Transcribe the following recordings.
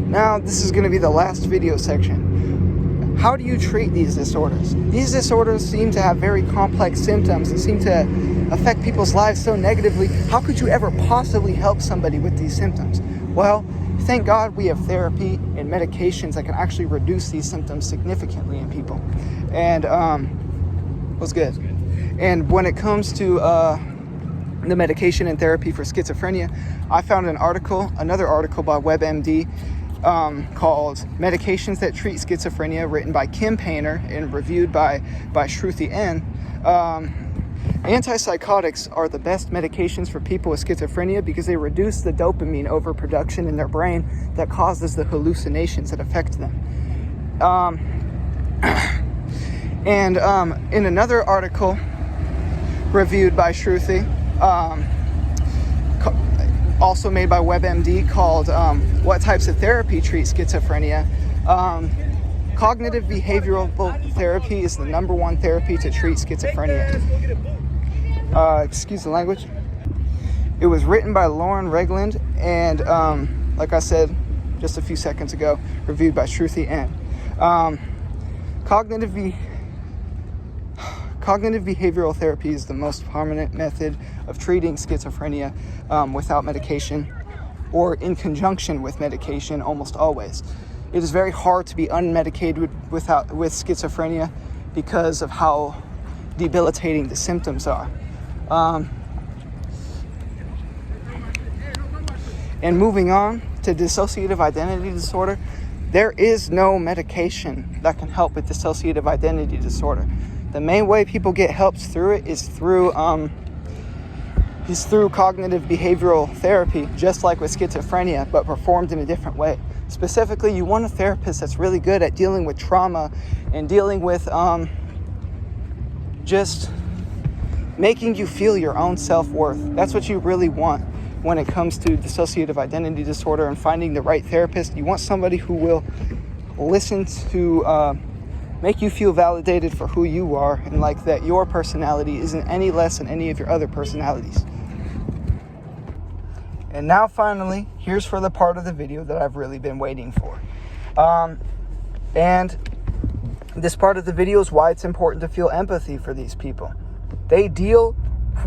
Now, this is going to be the last video section. How do you treat these disorders? These disorders seem to have very complex symptoms and seem to affect people's lives so negatively. How could you ever possibly help somebody with these symptoms? Well, thank God we have therapy and medications that can actually reduce these symptoms significantly in people. And what's good? And when it comes to the medication and therapy for schizophrenia, I found another article by WebMD called Medications That Treat Schizophrenia, written by Kim Painter and reviewed by Shruti N. Antipsychotics are the best medications for people with schizophrenia because they reduce the dopamine overproduction in their brain that causes the hallucinations that affect them. In another article reviewed by Shruti, also made by WebMD, called What Types of Therapy Treat Schizophrenia, cognitive behavioral therapy is the number one therapy to treat schizophrenia. Excuse the language. It was written by Lauren Regland and, like I said just a few seconds ago, reviewed by Shruti N. Cognitive behavioral therapy is the most prominent method of treating schizophrenia without medication or in conjunction with medication almost always. It is very hard to be unmedicated with schizophrenia because of how debilitating the symptoms are. And moving on to dissociative identity disorder, there is no medication that can help with dissociative identity disorder. The main way people get help through it is through cognitive behavioral therapy, just like with schizophrenia, but performed in a different way. Specifically, you want a therapist that's really good at dealing with trauma and dealing with just making you feel your own self-worth. That's what you really want when it comes to dissociative identity disorder and finding the right therapist. You want somebody who will listen to make you feel validated for who you are, and like that your personality isn't any less than any of your other personalities. And now finally, here's for the part of the video that I've really been waiting for. And this part of the video is why it's important to feel empathy for these people. They deal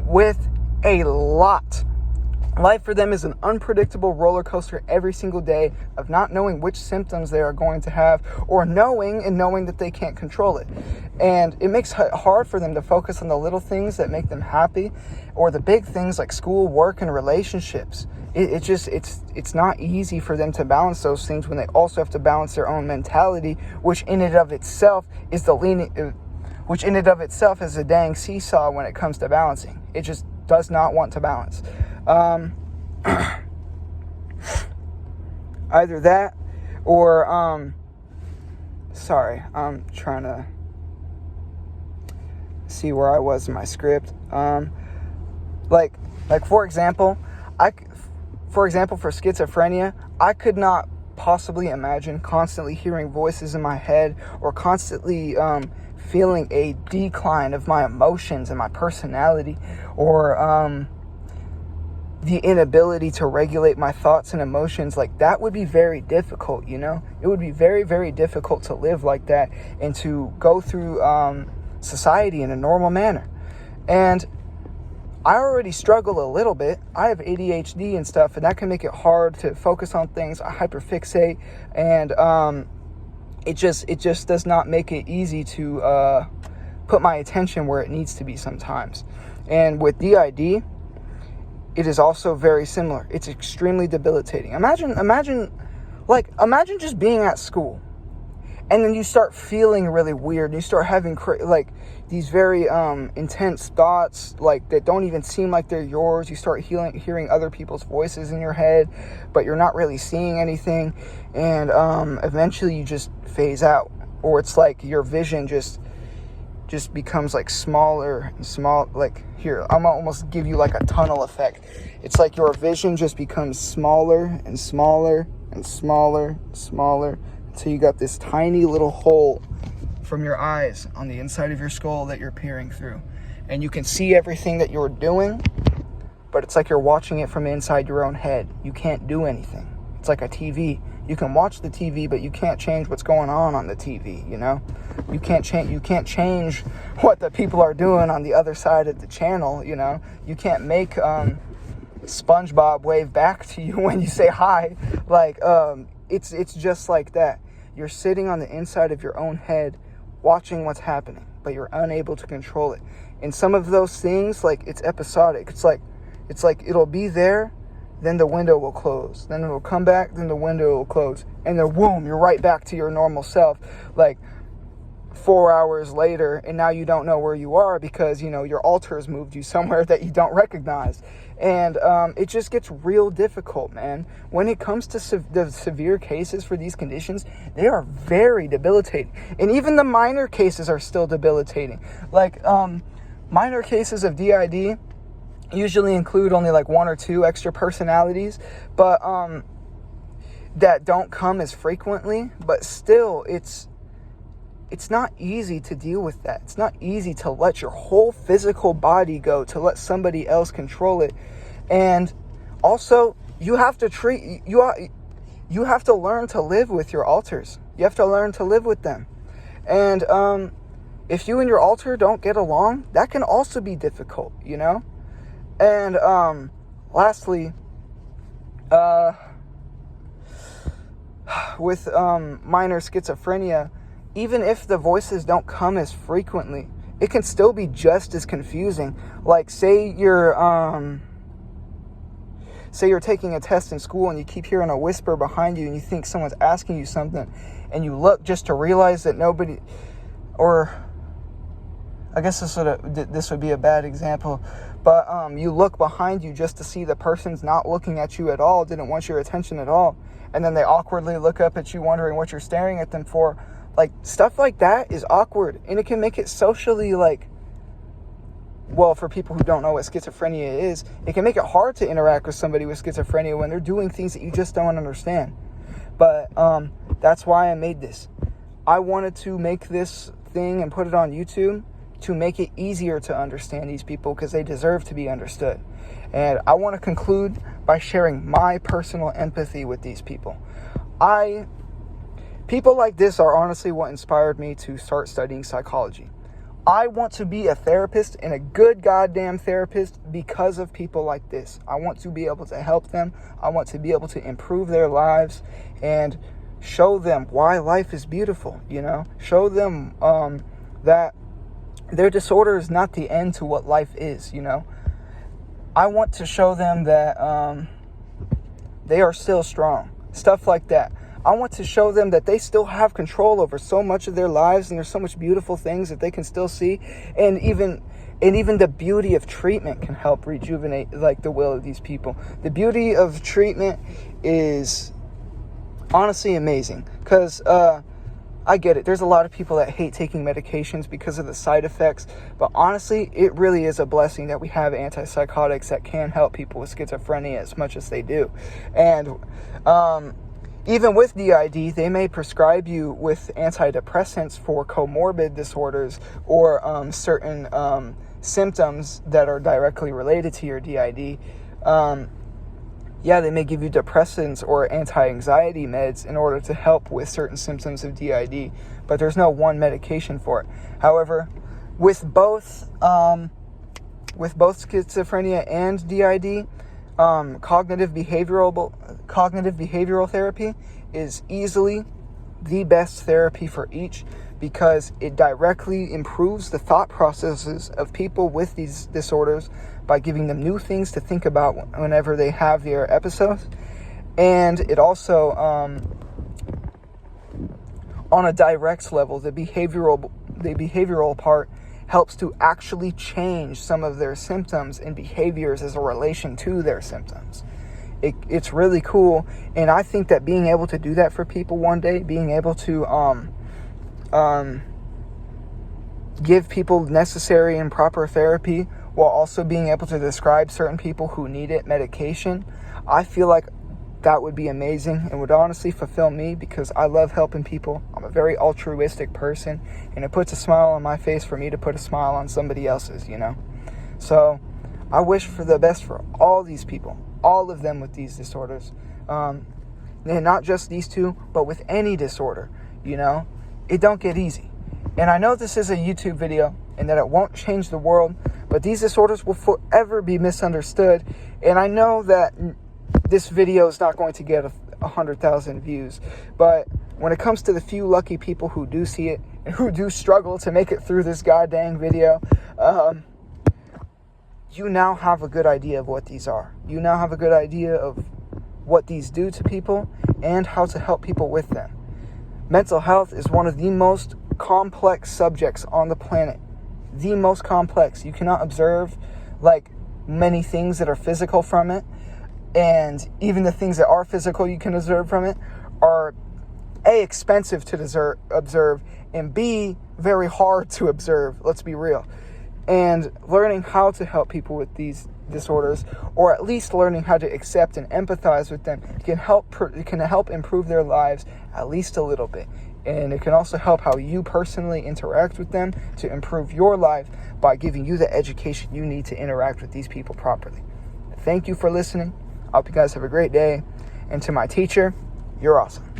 with a lot. Life for them is an unpredictable roller coaster every single day of not knowing which symptoms they are going to have, or knowing that they can't control it. And it makes it hard for them to focus on the little things that make them happy, or the big things like school, work, and relationships. It's not easy for them to balance those things when they also have to balance their own mentality, which in and of itself is a dang seesaw when it comes to balancing. It just does not want to balance. Either that or sorry, I'm trying to see where I was in my script. Like for example, for schizophrenia, I could not possibly imagine constantly hearing voices in my head or constantly feeling a decline of my emotions and my personality, or the inability to regulate my thoughts and emotions. Like, that would be very difficult, you know? It would be very, very difficult to live like that and to go through society in a normal manner. And I already struggle a little bit. I have ADHD and stuff, and that can make it hard to focus on things. I hyperfixate, and it just does not make it easy to put my attention where it needs to be sometimes. And with DID, it is also very similar. It's extremely debilitating. Imagine just being at school, and then you start feeling really weird, and you start having these very intense thoughts, like, that don't even seem like they're yours. You start hearing other people's voices in your head, but you're not really seeing anything, and eventually you just phase out, or it's like your vision just becomes like smaller and small. Like, here, I'm gonna almost give you like a tunnel effect. It's like your vision just becomes smaller and smaller and smaller and smaller until you got this tiny little hole from your eyes on the inside of your skull that you're peering through, and you can see everything that you're doing, but it's like you're watching it from inside your own head. You can't do anything. It's like a TV. You can watch the TV, but you can't change what's going on the TV, you know? You can't change what the people are doing on the other side of the channel, you know? You can't make SpongeBob wave back to you when you say hi. Like, it's just like that. You're sitting on the inside of your own head watching what's happening, but you're unable to control it. And some of those things, like, it's episodic. It's like it'll be there, then the window will close. Then it'll come back, then the window will close. And then, boom, you're right back to your normal self. Like, 4 hours later, and now you don't know where you are because, you know, your alter has moved you somewhere that you don't recognize. And it just gets real difficult, man. When it comes to the severe cases for these conditions, they are very debilitating. And even the minor cases are still debilitating. Like, minor cases of DID usually include only like 1 or 2 extra personalities, but that don't come as frequently. But still, it's not easy to deal with that. It's not easy to let your whole physical body go, to let somebody else control it. And also, you have to learn to live with your alters. You have to learn to live with them. And if you and your alter don't get along, that can also be difficult, you know? And lastly, with minor schizophrenia, even if the voices don't come as frequently, it can still be just as confusing. Like, say you're taking a test in school and you keep hearing a whisper behind you and you think someone's asking you something, and you look just to realize that nobody, or I guess this would be a bad example, but you look behind you just to see the person's not looking at you at all, didn't want your attention at all, and then they awkwardly look up at you wondering what you're staring at them for. Like, stuff like that is awkward, and it can make it socially, like, well, for people who don't know what schizophrenia is, it can make it hard to interact with somebody with schizophrenia when they're doing things that you just don't understand. But that's why I made this. I wanted to make this thing and put it on YouTube to make it easier to understand these people, because they deserve to be understood. And I want to conclude by sharing my personal empathy with these people. People like this are honestly what inspired me to start studying psychology. I want to be a therapist, and a good goddamn therapist, because of people like this. I want to be able to help them. I want to be able to improve their lives and show them why life is beautiful, you know? Show them that their disorder is not the end to what life is, you know? I want to show them that they are still strong. Stuff like that. I want to show them that they still have control over so much of their lives, and there's so much beautiful things that they can still see. And even the beauty of treatment can help rejuvenate, like, the will of these people. The beauty of treatment is honestly amazing, because I get it. There's a lot of people that hate taking medications because of the side effects, but honestly, it really is a blessing that we have antipsychotics that can help people with schizophrenia as much as they do. And even with DID, they may prescribe you with antidepressants for comorbid disorders or certain symptoms that are directly related to your DID. They may give you depressants or anti-anxiety meds in order to help with certain symptoms of DID, but there's no one medication for it. However, with both schizophrenia and DID, cognitive behavioral therapy is easily the best therapy for each, because it directly improves the thought processes of people with these disorders by giving them new things to think about whenever they have their episodes. And it also, on a direct level, the behavioral part helps to actually change some of their symptoms and behaviors as a relation to their symptoms. It's really cool, and I think that being able to do that for people one day, being able to give people necessary and proper therapy while also being able to describe certain people who need it medication, I feel like that would be amazing and would honestly fulfill me, because I love helping people. I'm a very altruistic person, and it puts a smile on my face for me to put a smile on somebody else's, you know? So I wish for the best for all these people, all of them with these disorders. and not just these two, but with any disorder, it don't get easy. And I know this is a YouTube video and that it won't change the world, but these disorders will forever be misunderstood. And I know that this video is not going to get 100,000 views, but when it comes to the few lucky people who do see it and who do struggle to make it through this goddamn video, you now have a good idea of what these are. You now have a good idea of what these do to people and how to help people with them. Mental health is one of the most complex subjects on the planet. The most complex. You cannot observe many things that are physical from it, and even the things that are physical you can observe from it are A, expensive to observe, and B, very hard to observe. Let's be real. And learning how to help people with these disorders, or at least learning how to accept and empathize with them, can help improve their lives at least a little bit. And it can also help how you personally interact with them to improve your life by giving you the education you need to interact with these people properly. Thank you for listening. I hope you guys have a great day. And to my teacher, you're awesome.